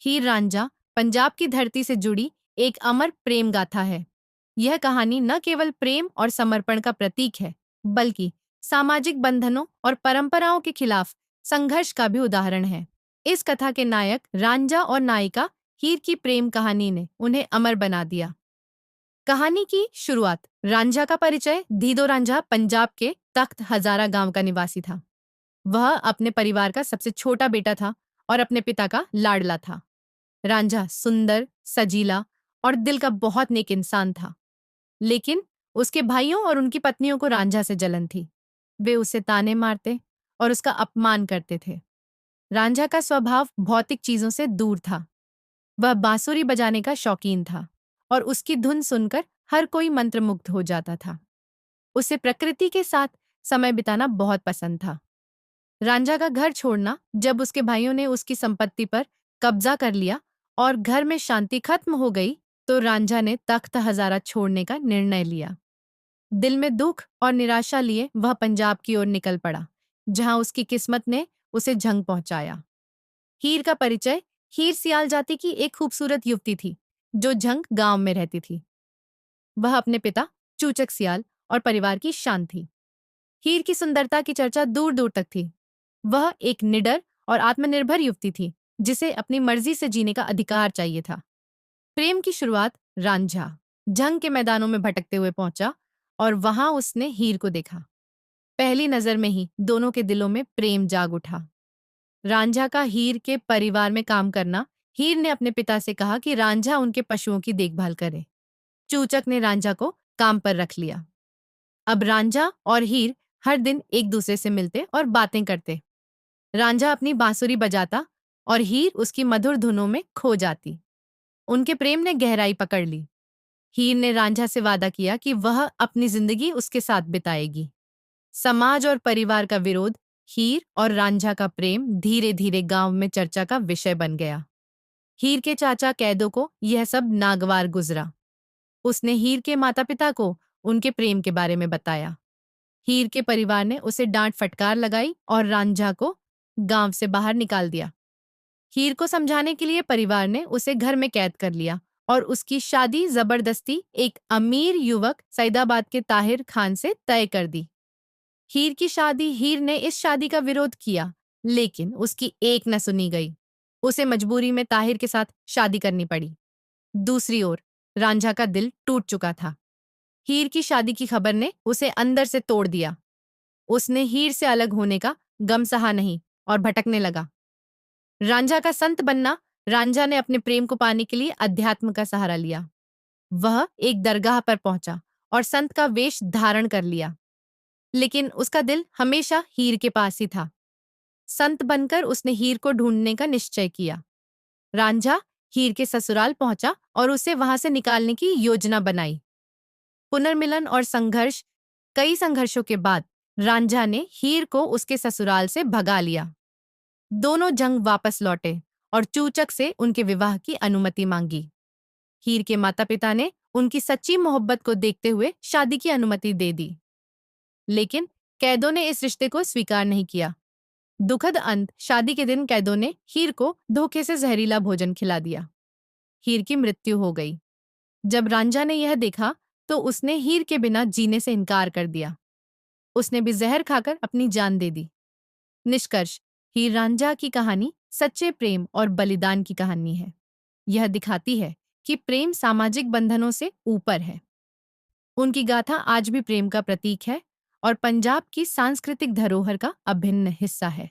हीर रांझा पंजाब की धरती से जुड़ी एक अमर प्रेम गाथा है। यह कहानी न केवल प्रेम और समर्पण का प्रतीक है, बल्कि सामाजिक बंधनों और परंपराओं के खिलाफ संघर्ष का भी उदाहरण है। इस कथा के नायक रांझा और नायिका हीर की प्रेम कहानी ने उन्हें अमर बना दिया। कहानी की शुरुआत। रांझा का परिचय। धीदो रांझा पंजाब के तख्त हजारा गांव का निवासी था। वह अपने परिवार का सबसे छोटा बेटा था और अपने पिता का लाडला था। रांझा सुंदर, सजीला और दिल का बहुत नेक इंसान था, लेकिन उसके भाइयों और उनकी पत्नियों को रांझा से जलन थी। वे उसे ताने मारते और उसका अपमान करते थे। रांझा का स्वभाव भौतिक चीजों से दूर था। वह बांसुरी बजाने का शौकीन था और उसकी धुन सुनकर हर कोई मंत्रमुग्ध हो जाता था। उसे प्रकृति के साथ समय बिताना बहुत पसंद था। रांझा का घर छोड़ना जब उसके भाइयों ने उसकी संपत्ति पर कब्जा कर लिया और घर में शांति खत्म हो गई, तो रांझा ने तख्त हजारा छोड़ने का निर्णय लिया। दिल में दुख और निराशा लिए वह पंजाब की ओर निकल पड़ा, जहां उसकी किस्मत ने उसे झंग पहुंचाया। हीर का परिचय। हीर सियाल जाति की एक खूबसूरत युवती थी, जो झंग गांव में रहती थी। वह अपने पिता चूचक सियाल और परिवार की शान थी। हीर की सुंदरता की चर्चा दूर दूर तक थी। वह एक निडर और आत्मनिर्भर युवती थी, जिसे अपनी मर्जी से जीने का अधिकार चाहिए था। प्रेम की शुरुआत। रांझा जंग के मैदानों में भटकते हुए पहुंचा और वहां उसने हीर को देखा। पहली नजर में ही दोनों के दिलों में प्रेम जाग उठा। रांझा का हीर के परिवार में काम करना। हीर ने अपने पिता से कहा कि रांझा उनके पशुओं की देखभाल करे। चूचक ने रांझा को काम पर रख लिया। अब रांझा और हीर हर दिन एक दूसरे से मिलते और बातें करते। रांझा अपनी बांसुरी बजाता और हीर उसकी मधुर धुनों में खो जाती। उनके प्रेम ने गहराई पकड़ ली। हीर ने रांझा से वादा किया कि वह अपनी जिंदगी उसके साथ बिताएगी। समाज और परिवार का विरोध, हीर और रांझा का प्रेम धीरे धीरे गांव में चर्चा का विषय बन गया। हीर के चाचा कैदों को यह सब नागवार गुजरा। उसने हीर के माता पिता को उनके प्रेम के बारे में बताया। हीर के परिवार ने उसे डांट फटकार लगाई और रांझा को गांव से बाहर निकाल दिया। हीर को समझाने के लिए परिवार ने उसे घर में कैद कर लिया और उसकी शादी जबरदस्ती एक अमीर युवक सईदाबाद के ताहिर खान से तय कर दी। हीर ने इस शादी का विरोध किया, लेकिन उसकी एक न सुनी गई। उसे मजबूरी में ताहिर के साथ शादी करनी पड़ी। दूसरी ओर रांझा का दिल टूट चुका था। हीर की शादी की खबर ने उसे अंदर से तोड़ दिया। उसने हीर से अलग होने का गम सहा नहीं और भटकने लगा। रांझा का संत बनना। रांझा ने अपने प्रेम को पाने के लिए अध्यात्म का सहारा लिया। वह एक दरगाह पर पहुंचा और संत का वेश धारण कर लिया, लेकिन उसका दिल हमेशा हीर के पास ही था। संत बनकर उसने हीर को ढूंढने का निश्चय किया। रांझा हीर के ससुराल पहुंचा और उसे वहां से निकालने की योजना बनाई। पुनर्मिलन और संघर्ष। कई संघर्षों के बाद रांझा ने हीर को उसके ससुराल से भगा लिया। दोनों जंग वापस लौटे और चूचक से उनके विवाह की अनुमति मांगी। हीर के माता पिता ने उनकी सच्ची मोहब्बत को देखते हुए शादी की अनुमति दे दी, लेकिन कैदों ने इस रिश्ते को स्वीकार नहीं किया। दुखद अंत। शादी के दिन कैदों ने हीर को धोखे से जहरीला भोजन खिला दिया। हीर की मृत्यु हो गई। जब रांझा ने यह देखा, तो उसने हीर के बिना जीने से इनकार कर दिया। उसने भी जहर खाकर अपनी जान दे दी। निष्कर्ष। हीर रांझा की कहानी सच्चे प्रेम और बलिदान की कहानी है। यह दिखाती है कि प्रेम सामाजिक बंधनों से ऊपर है। उनकी गाथा आज भी प्रेम का प्रतीक है और पंजाब की सांस्कृतिक धरोहर का अभिन्न हिस्सा है।